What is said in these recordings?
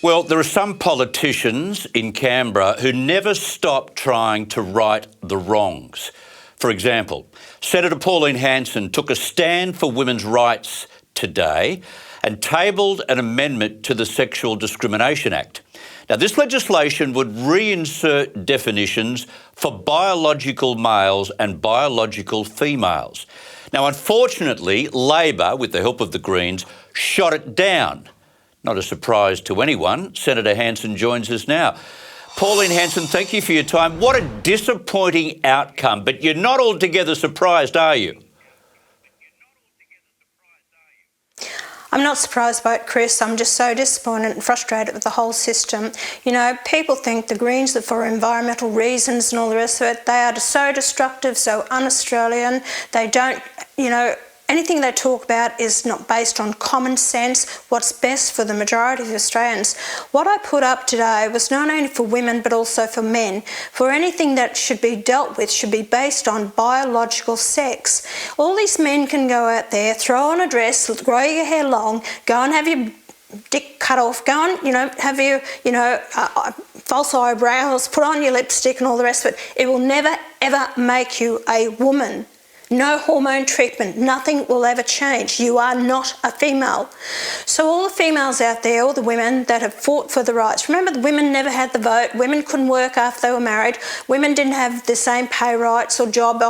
Well, there are some politicians in Canberra who never stop trying to right the wrongs. For example, Senator Pauline Hanson took a stand for women's rights today and tabled an amendment to the Sexual Discrimination Act. Now, this legislation would reinsert definitions for biological males and biological females. Now, unfortunately, Labor, with the help of the Greens, shot it down. Not a surprise to anyone. Senator Hanson joins us now. Pauline Hanson, thank you for your time. What a disappointing outcome, but you're not altogether surprised, are you? I'm not surprised by it, Chris. I'm just so disappointed and frustrated with the whole system. You know, people think the Greens are for environmental reasons and all the rest of it. They are so destructive, so un-Australian. They don't, anything they talk about is not based on common sense, what's best for the majority of Australians. What I put up today was not only for women but also for men. For anything that should be dealt with should be based on biological sex. All these men can go out there, throw on a dress, grow your hair long, go and have your dick cut off, go and, have your, false eyebrows, put on your lipstick and all the rest of it. It will never, ever make you a woman. No hormone treatment, nothing will ever change. You are not a female. So all the females out there, all the women that have fought for the rights, remember the women never had the vote, women couldn't work after they were married, women didn't have the same pay rights or job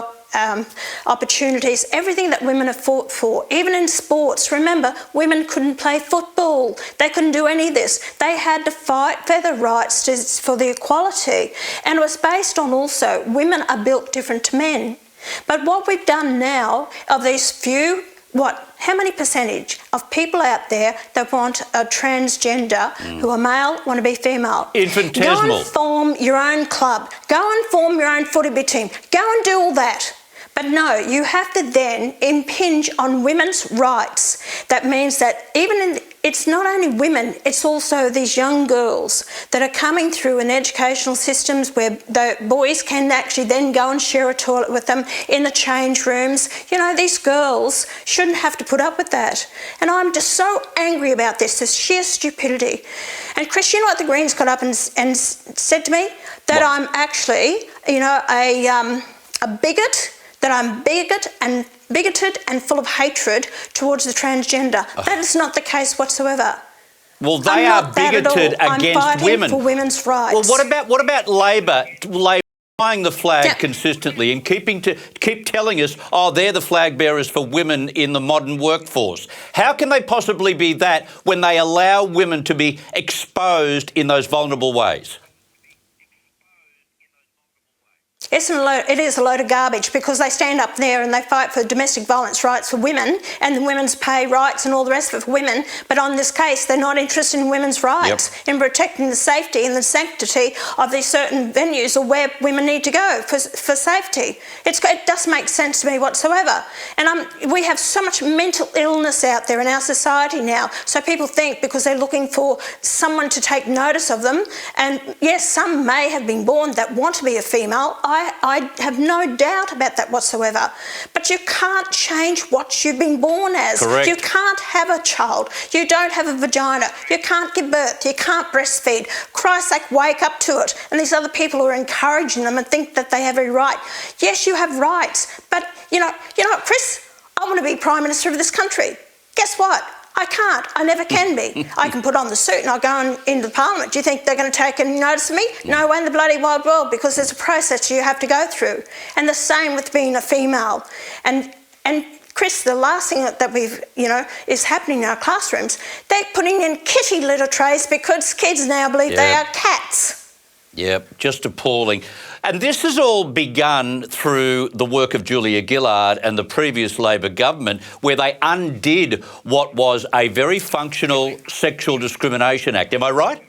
opportunities, everything that women have fought for, even in sports. Remember, women couldn't play football, they couldn't do any of this. They had to fight for the rights, for the equality. And it was based on also, women are built different to men. But what we've done now, of these few, how many percentage of people out there that want a transgender, who are male, want to be female? Infinitesimal. Go and form your own club. Go and form your own footy team. Go and do all that. But no, you have to then impinge on women's rights. That means that it's not only women, it's also these young girls that are coming through in educational systems where the boys can actually then go and share a toilet with them in the change rooms. These girls shouldn't have to put up with that. And I'm just so angry about this sheer stupidity. And Chris, you know what the Greens got up and said to me? That I'm actually, a bigot, that I'm bigoted and full of hatred towards the transgender. That is not the case whatsoever. Well, they are bigoted against women. I'm fighting for women's rights. Well, what about Labor flying the flag consistently and keep telling us, they're the flag bearers for women in the modern workforce? How can they possibly be that when they allow women to be exposed in those vulnerable ways? It is a load of garbage, because they stand up there and they fight for domestic violence rights for women and the women's pay rights and all the rest of it for women. But on this case, they're not interested in women's rights, in protecting the safety and the sanctity of these certain venues or where women need to go for safety. It doesn't make sense to me whatsoever. And we have so much mental illness out there in our society now. So people think because they're looking for someone to take notice of them, and yes, some may have been born that want to be a female. I have no doubt about that whatsoever. But you can't change what you've been born as. Correct. You can't have a child. You don't have a vagina. You can't give birth. You can't breastfeed. Christ's sake, wake up to it. And these other people are encouraging them and think that they have every right. Yes, you have rights. But you know what, Chris? I want to be Prime Minister of this country. Guess what? I can't. I never can be. I can put on the suit and I'll go into the Parliament. Do you think they're going to take any notice of me? No way in the bloody wide world, because there's a process you have to go through. And the same with being a female. And Chris, the last thing that is happening in our classrooms, they're putting in kitty litter trays because kids now believe they are cats. Yep, just appalling. And this has all begun through the work of Julia Gillard and the previous Labor government, where they undid what was a very functional Sexual Discrimination Act. Am I right?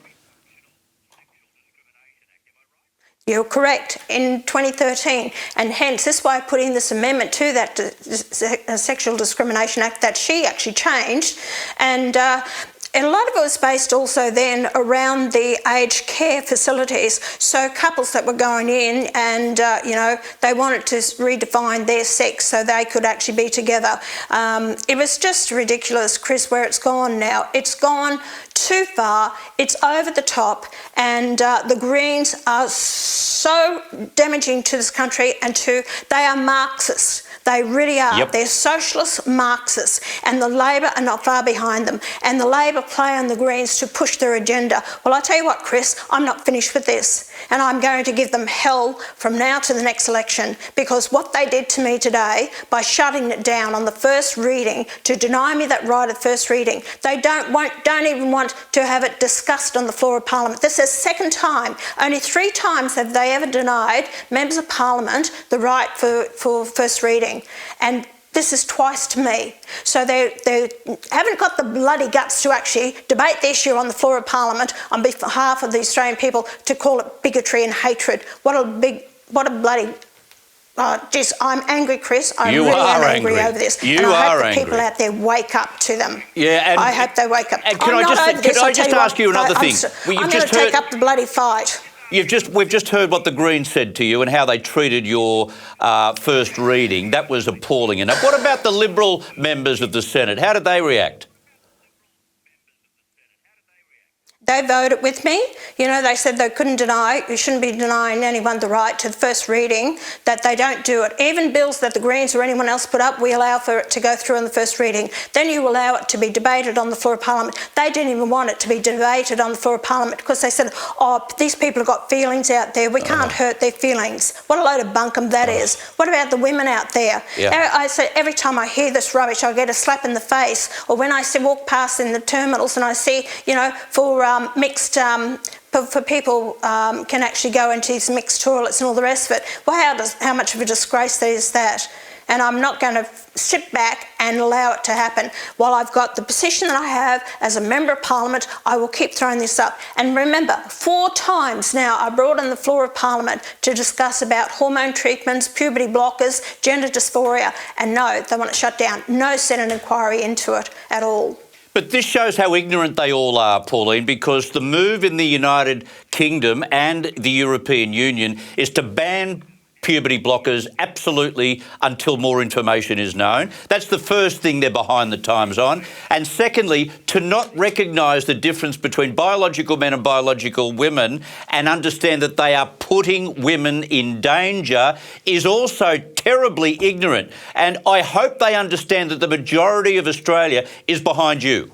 You're correct, in 2013. And hence, this is why I put in this amendment to that Sexual Discrimination Act that she actually changed. And And a lot of it was based also then around the aged care facilities. So couples that were going in and, they wanted to redefine their sex so they could actually be together. It was just ridiculous, Chris, where it's gone now. It's gone too far, it's over the top, and the Greens are so damaging to this country they are Marxists. They really are. Yep. They're socialist Marxists, and the Labor are not far behind them. And the Labor play on the Greens to push their agenda. Well, I tell you what, Chris, I'm not finished with this, and I'm going to give them hell from now to the next election, because what they did to me today by shutting it down on the first reading, to deny me that right at first reading, they don't even want to have it discussed on the floor of Parliament. This is the second time. Only 3 times have they ever denied members of Parliament the right for first reading. And this is twice to me. So they haven't got the bloody guts to actually debate the issue on the floor of Parliament on behalf of the Australian people, to call it bigotry and hatred. What a bloody... Geez, I'm angry, Chris. I really am angry over this. And I hope the people out there wake up to them. Yeah, and I hope they wake up. Can I just ask you another thing? I'm going to take up the bloody fight. We've just heard what the Greens said to you and how they treated your first reading. That was appalling enough. What about the Liberal members of the Senate? How did they react? They voted with me. They said they couldn't deny, you shouldn't be denying anyone the right to the first reading, that they don't do it. Even bills that the Greens or anyone else put up, we allow for it to go through on the first reading. Then you allow it to be debated on the floor of Parliament. They didn't even want it to be debated on the floor of Parliament because they said, these people have got feelings out there. We can't hurt their feelings. What a load of bunkum that is. What about the women out there? Yeah. I said, every time I hear this rubbish, I get a slap in the face. Or when I walk past in the terminals and I see, for mixed... for people can actually go into these mixed toilets and all the rest of it. Well, how much of a disgrace is that? And I'm not going to sit back and allow it to happen. While I've got the position that I have as a Member of Parliament, I will keep throwing this up. And remember, 4 times now I brought on the floor of Parliament to discuss about hormone treatments, puberty blockers, gender dysphoria, and no, they want it shut down. No Senate inquiry into it at all. But this shows how ignorant they all are, Pauline, because the move in the United Kingdom and the European Union is to ban puberty blockers absolutely until more information is known. That's the first thing they're behind the times on. And secondly, to not recognise the difference between biological men and biological women and understand that they are putting women in danger is also terribly ignorant. And I hope they understand that the majority of Australia is behind you.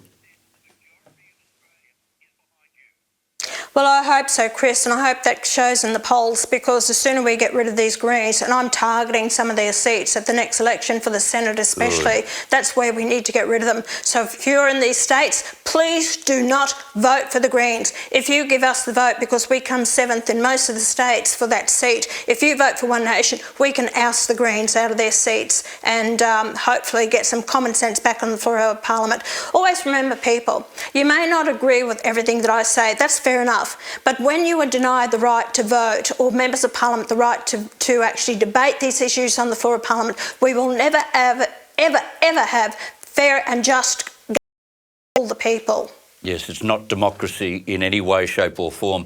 Well, I hope so, Chris, and I hope that shows in the polls, because the sooner we get rid of these Greens, and I'm targeting some of their seats at the next election for the Senate especially, that's where we need to get rid of them. So if you're in these states, please do not vote for the Greens. If you give us the vote, because we come 7th in most of the states for that seat, if you vote for One Nation, we can oust the Greens out of their seats and hopefully get some common sense back on the floor of Parliament. Always remember, people, you may not agree with everything that I say, that's fair enough. But when you are denied the right to vote, or members of Parliament the right to actually debate these issues on the floor of Parliament, we will never, ever, ever, ever have fair and just all the people. Yes, it's not democracy in any way, shape or form.